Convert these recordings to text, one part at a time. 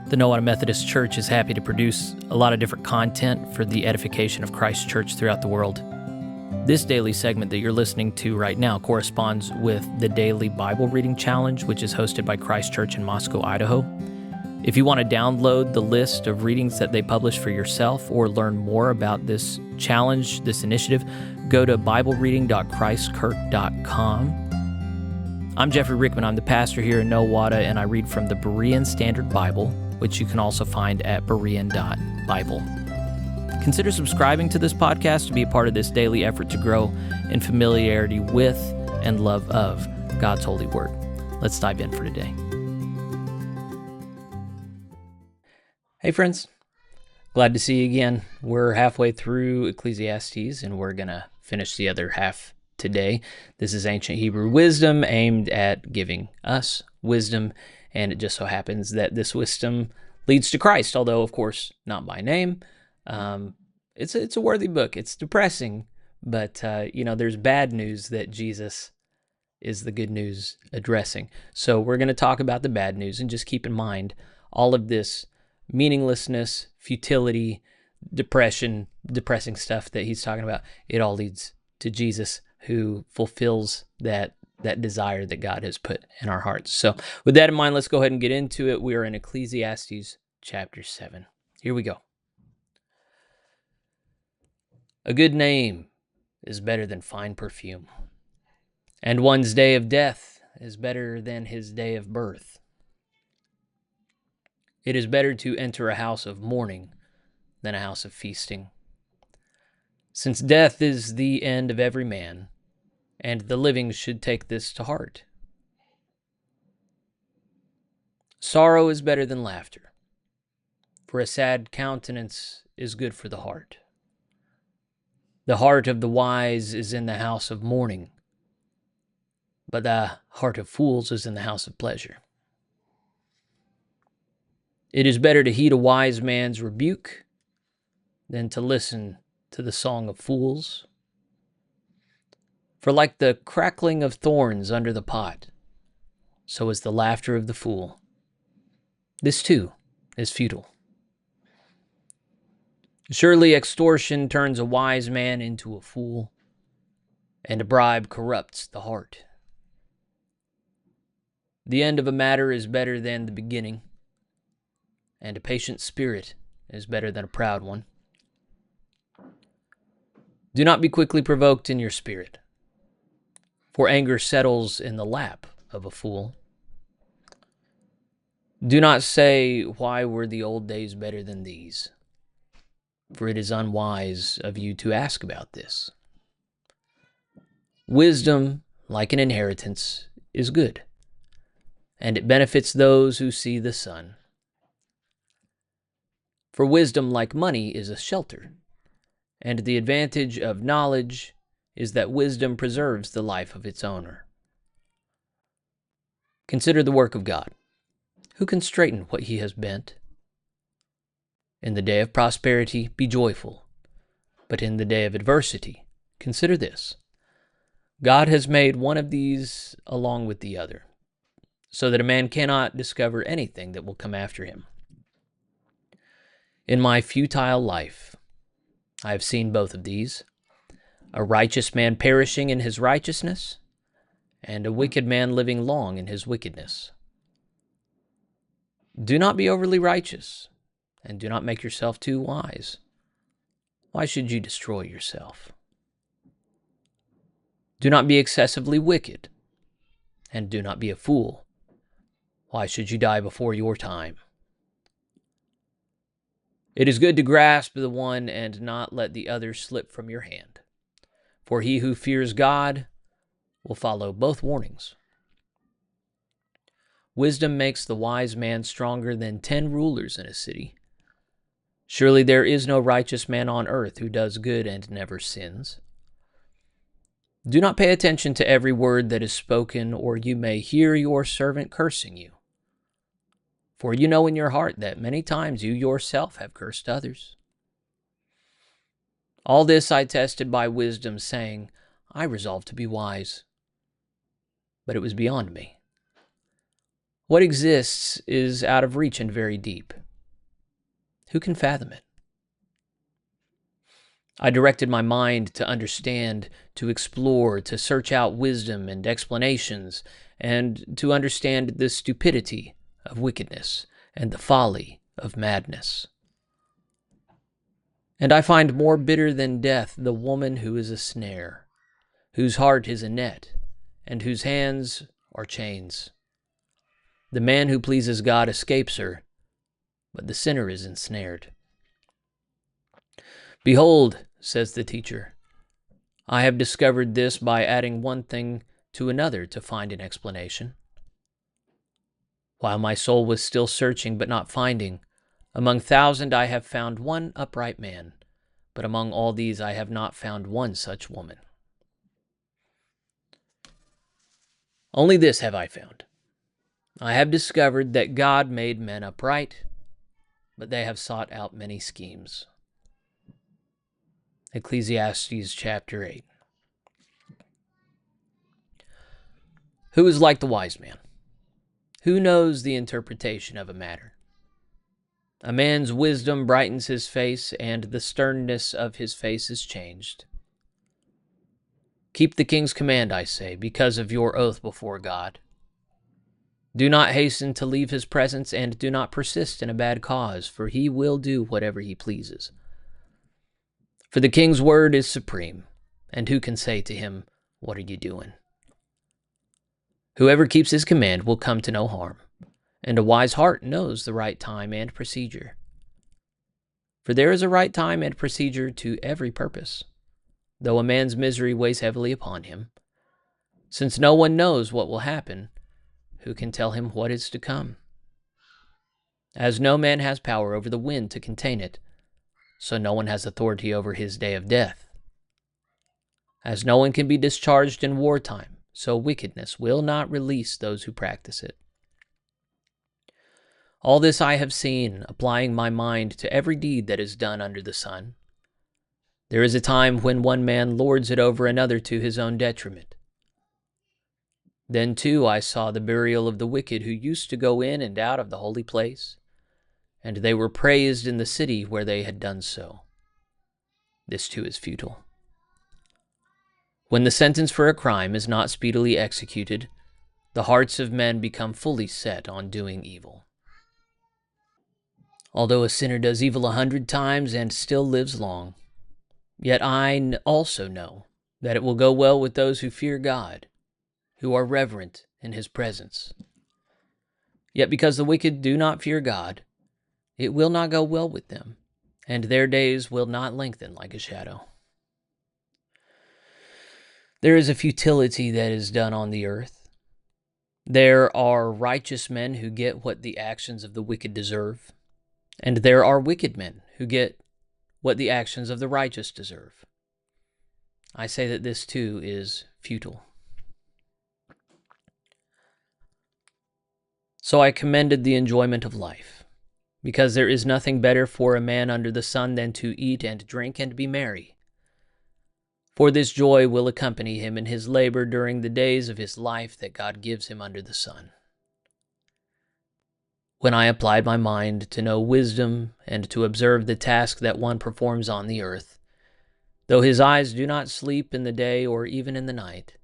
The Nowata Methodist Church is happy to produce a lot of different content for the edification of Christ's church throughout the world. This daily segment that you're listening to right now corresponds with the Daily Bible Reading Challenge, which is hosted by Christ Church in Moscow, Idaho. If you want to download the list of readings that they publish for yourself or learn more about this challenge, this initiative, go to BibleReading.ChristKirk.com. I'm Jeffrey Rickman. I'm the pastor here in Nowata, and I read from the Berean Standard Bible, which you can also find at Berean.Bible. Consider subscribing to this podcast to be a part of this daily effort to grow in familiarity with and love of God's holy word. Let's dive in for today. Hey friends, glad to see you again. We're halfway through Ecclesiastes, and we're going to finish the other half today. This is ancient Hebrew wisdom aimed at giving us wisdom, and it just so happens that this wisdom leads to Christ, although, of course, not by name. It's a worthy book. It's depressing, but, there's bad news that Jesus is the good news addressing. So we're going to talk about the bad news, and just keep in mind all of this meaninglessness, futility, depression, depressing stuff that he's talking about. It all leads to Jesus, who fulfills that desire that God has put in our hearts. So with that in mind, let's go ahead and get into it. We are in Ecclesiastes chapter 7. Here we go. A good name is better than fine perfume, and one's day of death is better than his day of birth. It is better to enter a house of mourning than a house of feasting, since death is the end of every man, and the living should take this to heart. Sorrow is better than laughter, for a sad countenance is good for the heart. The heart of the wise is in the house of mourning, but the heart of fools is in the house of pleasure. It is better to heed a wise man's rebuke than to listen to the song of fools. For like the crackling of thorns under the pot, so is the laughter of the fool. This too is futile. Surely extortion turns a wise man into a fool, and a bribe corrupts the heart. The end of a matter is better than the beginning, and a patient spirit is better than a proud one. Do not be quickly provoked in your spirit, for anger settles in the lap of a fool. Do not say, "Why were the old days better than these?" For it is unwise of you to ask about this. Wisdom, like an inheritance, is good, and it benefits those who see the sun. For wisdom, like money, is a shelter, and the advantage of knowledge is that wisdom preserves the life of its owner. Consider the work of God. Who can straighten what he has bent? In the day of prosperity, be joyful, but in the day of adversity, consider this. God has made one of these along with the other, so that a man cannot discover anything that will come after him. In my futile life, I have seen both of these, a righteous man perishing in his righteousness, and a wicked man living long in his wickedness. Do not be overly righteous, and do not make yourself too wise. Why should you destroy yourself? Do not be excessively wicked, and do not be a fool. Why should you die before your time? It is good to grasp the one and not let the other slip from your hand. For he who fears God will follow both warnings. Wisdom makes the wise man stronger than 10 rulers in a city. Surely there is no righteous man on earth who does good and never sins. Do not pay attention to every word that is spoken, or you may hear your servant cursing you. For you know in your heart that many times you yourself have cursed others. All this I tested by wisdom, saying, I resolved to be wise. But it was beyond me. What exists is out of reach and very deep. Who can fathom it? I directed my mind to understand, to explore, to search out wisdom and explanations, and to understand the stupidity of wickedness and the folly of madness. And I find more bitter than death the woman who is a snare, whose heart is a net, and whose hands are chains. The man who pleases God escapes her, but the sinner is ensnared. Behold, says the teacher, I have discovered this by adding one thing to another to find an explanation. While my soul was still searching but not finding, among 1,000 I have found one upright man, but among all these I have not found one such woman. Only this have I found. I have discovered that God made men upright, but they have sought out many schemes. Ecclesiastes chapter 8. Who is like the wise man? Who knows the interpretation of a matter? A man's wisdom brightens his face, and the sternness of his face is changed. Keep the king's command, I say, because of your oath before God. Do not hasten to leave his presence, and do not persist in a bad cause, for he will do whatever he pleases. For the king's word is supreme, and who can say to him, what are you doing? Whoever keeps his command will come to no harm, and a wise heart knows the right time and procedure. For there is a right time and procedure to every purpose, though a man's misery weighs heavily upon him. Since no one knows what will happen, who can tell him what is to come? As no man has power over the wind to contain it, so no one has authority over his day of death. As no one can be discharged in wartime, so wickedness will not release those who practice it. All this I have seen, applying my mind to every deed that is done under the sun. There is a time when one man lords it over another to his own detriment. Then, too, I saw the burial of the wicked who used to go in and out of the holy place, and they were praised in the city where they had done so. This, too, is futile. When the sentence for a crime is not speedily executed, the hearts of men become fully set on doing evil. Although a sinner does evil 100 times and still lives long, yet I also know that it will go well with those who fear God, who are reverent in his presence. Yet because the wicked do not fear God, it will not go well with them, and their days will not lengthen like a shadow. There is a futility that is done on the earth. There are righteous men who get what the actions of the wicked deserve, and there are wicked men who get what the actions of the righteous deserve. I say that this too is futile. So I commended the enjoyment of life, because there is nothing better for a man under the sun than to eat and drink and be merry. For this joy will accompany him in his labor during the days of his life that God gives him under the sun. When I applied my mind to know wisdom and to observe the task that one performs on the earth, though his eyes do not sleep in the day or even in the night,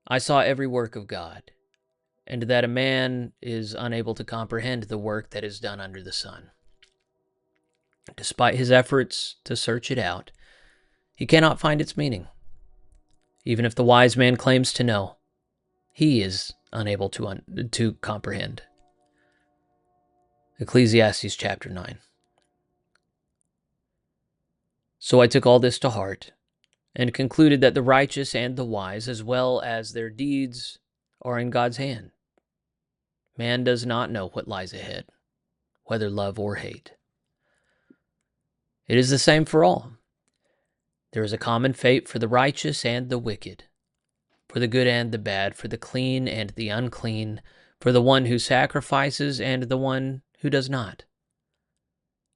I saw every work of God, and that a man is unable to comprehend the work that is done under the sun. Despite his efforts to search it out, he cannot find its meaning. Even if the wise man claims to know, he is unable to comprehend. Ecclesiastes chapter 9. So I took all this to heart, and concluded that the righteous and the wise, as well as their deeds, are in God's hand. Man does not know what lies ahead, whether love or hate. It is the same for all. There is a common fate for the righteous and the wicked, for the good and the bad, for the clean and the unclean, for the one who sacrifices and the one who does not.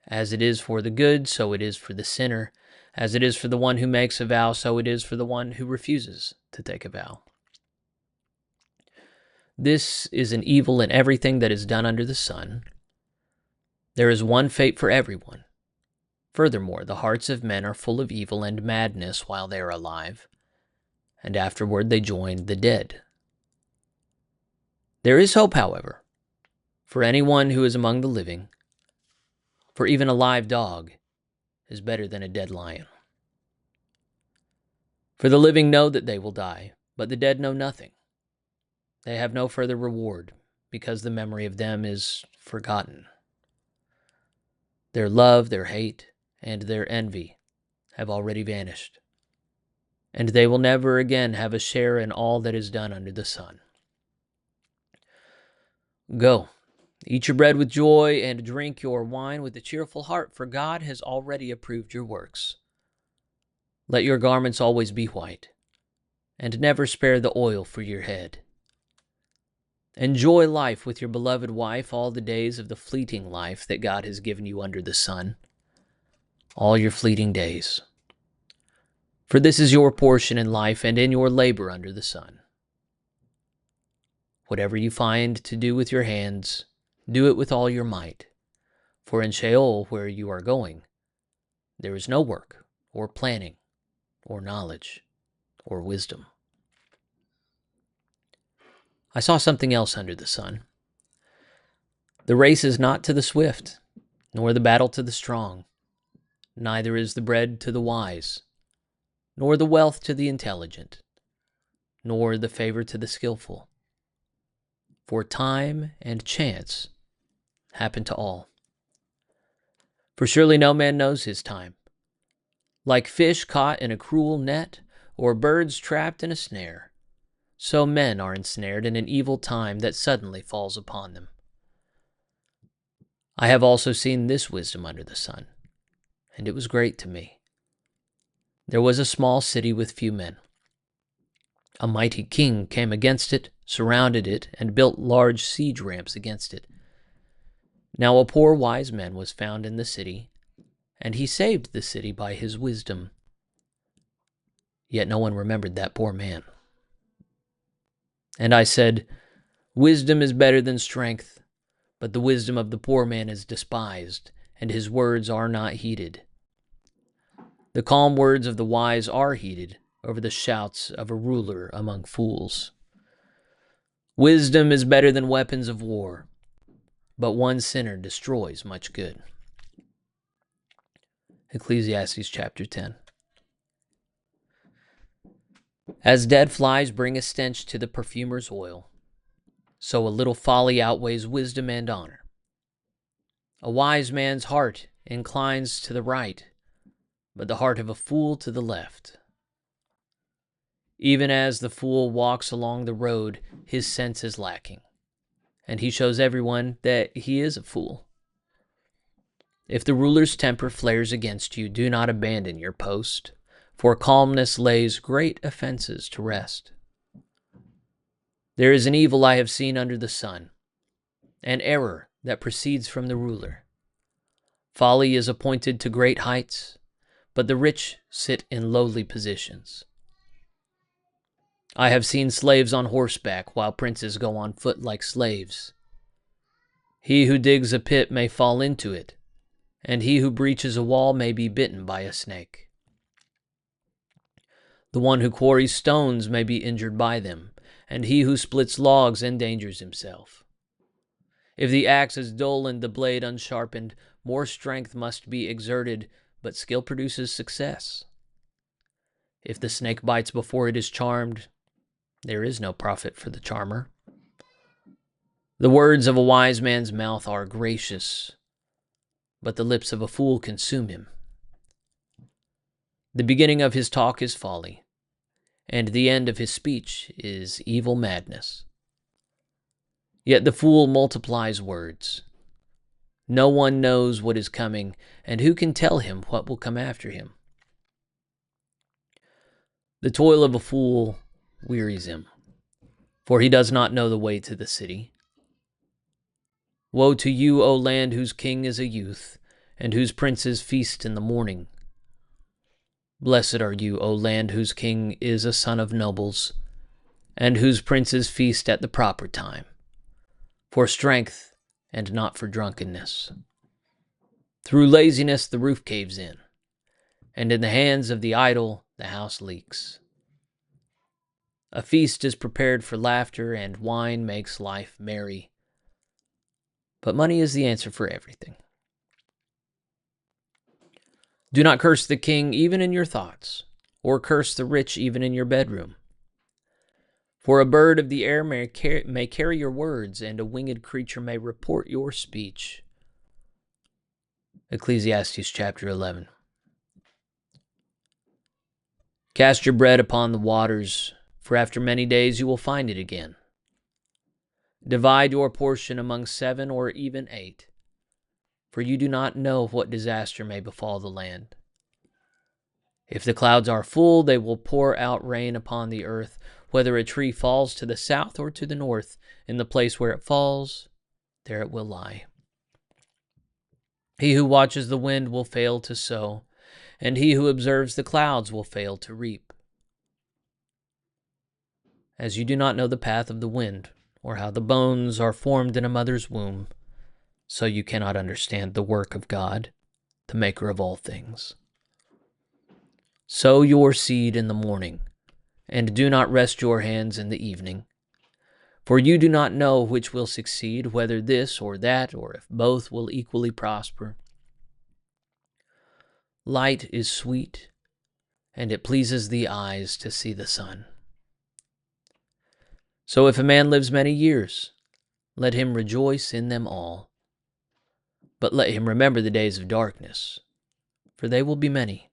As it is for the good, so it is for the sinner. As it is for the one who makes a vow, so it is for the one who refuses to take a vow. This is an evil in everything that is done under the sun, There is one fate for everyone. Furthermore, the hearts of men are full of evil and madness while they are alive, and afterward they join the dead. There is hope, however, for anyone who is among the living, for even a live dog is better than a dead lion. For the living know that they will die, but the dead know nothing. They have no further reward, because the memory of them is forgotten. Their love, their hate, and their envy have already vanished, and they will never again have a share in all that is done under the sun. Go, eat your bread with joy, and drink your wine with a cheerful heart, for God has already approved your works. Let your garments always be white, and never spare the oil for your head. Enjoy life with your beloved wife all the days of the fleeting life that God has given you under the sun, all your fleeting days. For this is your portion in life and in your labor under the sun. Whatever you find to do with your hands, do it with all your might. For in Sheol, where you are going, there is no work, or planning, or knowledge, or wisdom. I saw something else under the sun. The race is not to the swift, nor the battle to the strong, neither is the bread to the wise, nor the wealth to the intelligent, nor the favor to the skillful. For time and chance happen to all. For surely no man knows his time. Like fish caught in a cruel net, or birds trapped in a snare, so men are ensnared in an evil time that suddenly falls upon them. I have also seen this wisdom under the sun, and it was great to me. There was a small city with few men. A mighty king came against it, surrounded it, and built large siege ramps against it. Now a poor wise man was found in the city, and he saved the city by his wisdom. Yet no one remembered that poor man. And I said, wisdom is better than strength, but the wisdom of the poor man is despised, and his words are not heeded. The calm words of the wise are heeded over the shouts of a ruler among fools. Wisdom is better than weapons of war, but one sinner destroys much good. Ecclesiastes chapter 10. As dead flies bring a stench to the perfumer's oil, so a little folly outweighs wisdom and honor. A wise man's heart inclines to the right, but the heart of a fool to the left. Even as the fool walks along the road, his sense is lacking, and he shows everyone that he is a fool. If the ruler's temper flares against you, do not abandon your post, for calmness lays great offenses to rest. There is an evil I have seen under the sun, an error that proceeds from the ruler. Folly is appointed to great heights, but the rich sit in lowly positions. I have seen slaves on horseback, while princes go on foot like slaves. He who digs a pit may fall into it, and he who breaches a wall may be bitten by a snake. The one who quarries stones may be injured by them, and he who splits logs endangers himself. If the axe is dull and the blade unsharpened, more strength must be exerted, but skill produces success. If the snake bites before it is charmed, there is no profit for the charmer. The words of a wise man's mouth are gracious, but the lips of a fool consume him. The beginning of his talk is folly, and the end of his speech is evil madness. Yet the fool multiplies words. No one knows what is coming, and who can tell him what will come after him? The toil of a fool wearies him, for he does not know the way to the city. Woe to you, O land whose king is a youth, and whose princes feast in the morning. Blessed are you, O land whose king is a son of nobles, and whose princes feast at the proper time, for strength and not for drunkenness. Through laziness the roof caves in, and in the hands of the idle the house leaks. A feast is prepared for laughter, and wine makes life merry. But money is the answer for everything. Do not curse the king even in your thoughts, or curse the rich even in your bedroom. For a bird of the air may carry your words, and a winged creature may report your speech. Ecclesiastes chapter 11. Cast your bread upon the waters, for after many days you will find it again. Divide your portion among 7 or even 8, for you do not know what disaster may befall the land. If the clouds are full, they will pour out rain upon the earth. Whether a tree falls to the south or to the north, in the place where it falls, there it will lie. He who watches the wind will fail to sow, and he who observes the clouds will fail to reap. As you do not know the path of the wind, or how the bones are formed in a mother's womb, so you cannot understand the work of God, the maker of all things. Sow your seed in the morning, and do not rest your hands in the evening. For you do not know which will succeed, whether this or that, or if both will equally prosper. Light is sweet, and it pleases the eyes to see the sun. So if a man lives many years, let him rejoice in them all. But let him remember the days of darkness, for they will be many.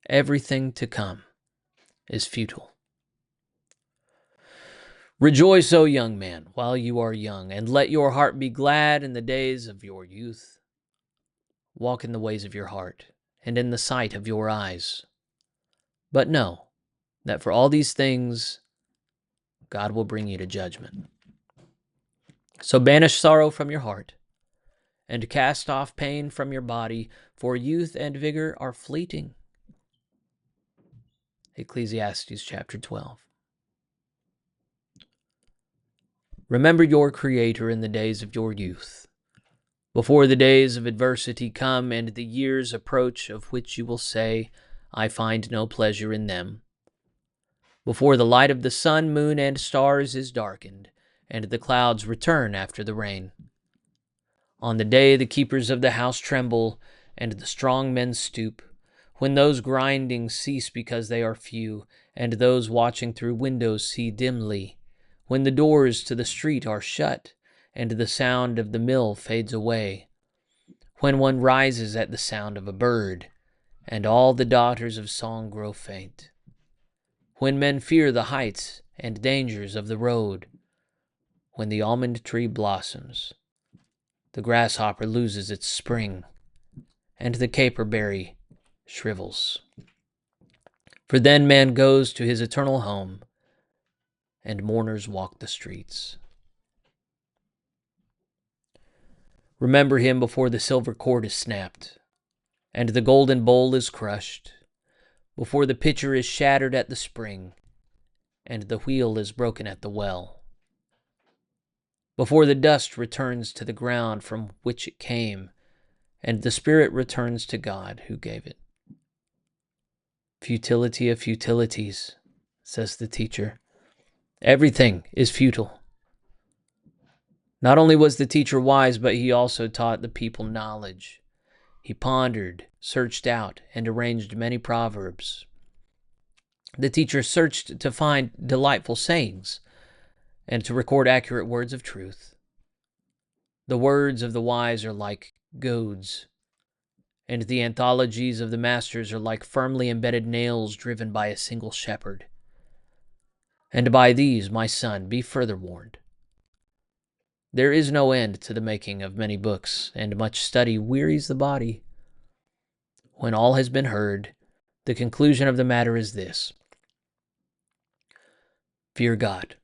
Everything to come is futile. Rejoice, O young man, while you are young, and let your heart be glad in the days of your youth. Walk in the ways of your heart, and in the sight of your eyes. But know that for all these things, God will bring you to judgment. So banish sorrow from your heart, and cast off pain from your body, for youth and vigor are fleeting. Ecclesiastes chapter 12. Remember your Creator in the days of your youth, before the days of adversity come and the years approach of which you will say, I find no pleasure in them. Before the light of the sun, moon, and stars is darkened, and the clouds return after the rain. On the day the keepers of the house tremble, and the strong men stoop, when those grinding cease because they are few, and those watching through windows see dimly, when the doors to the street are shut, and the sound of the mill fades away, when one rises at the sound of a bird, and all the daughters of song grow faint, when men fear the heights and dangers of the road, when the almond tree blossoms, the grasshopper loses its spring, and the caperberry shrivels. For then man goes to his eternal home, and mourners walk the streets. Remember him before the silver cord is snapped, and the golden bowl is crushed, before the pitcher is shattered at the spring, and the wheel is broken at the well, before the dust returns to the ground from which it came, and the spirit returns to God who gave it. Futility of futilities, says the teacher. Everything is futile. Not only was the teacher wise, but he also taught the people knowledge. He pondered, searched out, and arranged many proverbs. The teacher searched to find delightful sayings and to record accurate words of truth. The words of the wise are like goads, and the anthologies of the masters are like firmly embedded nails driven by a single shepherd. And by these, my son, be further warned. There is no end to the making of many books, and much study wearies the body. When all has been heard, the conclusion of the matter is this: fear God,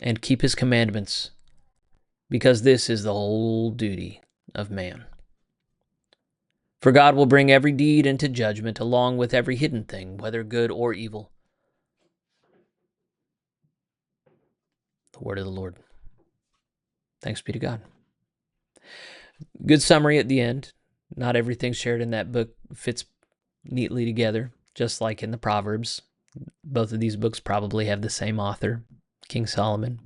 and keep his commandments, because this is the whole duty of man. For God will bring every deed into judgment, along with every hidden thing, whether good or evil. The word of the Lord. Thanks be to God. Good summary at the end. Not everything shared in that book fits neatly together, just like in the Proverbs. Both of these books probably have the same author, King Solomon.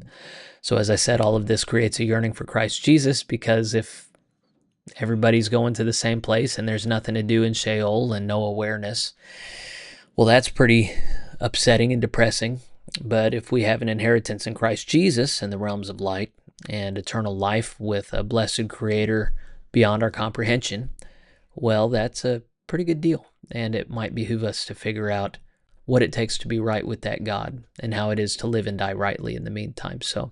So as I said, all of this creates a yearning for Christ Jesus, because if everybody's going to the same place and there's nothing to do in Sheol and no awareness, well, that's pretty upsetting and depressing. But if we have an inheritance in Christ Jesus in the realms of light and eternal life with a blessed Creator beyond our comprehension, well, that's a pretty good deal. And it might behoove us to figure out what it takes to be right with that God and how it is to live and die rightly in the meantime. So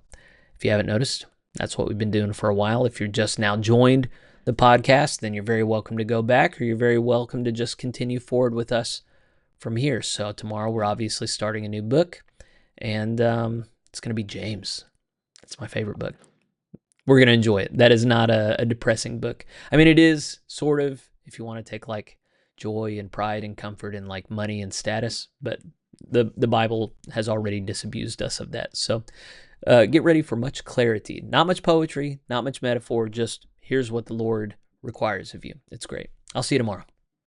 if you haven't noticed, that's what we've been doing for a while. If you're just now joined the podcast, then you're very welcome to go back, or you're very welcome to just continue forward with us from here. So tomorrow we're obviously starting a new book, and it's going to be James. It's my favorite book. We're going to enjoy it. That is not a depressing book. I mean, it is sort of, if you want to take like joy and pride and comfort in like money and status, but the Bible has already disabused us of that. So get ready for much clarity. Not much poetry, not much metaphor, just here's what the Lord requires of you. It's great. I'll see you tomorrow.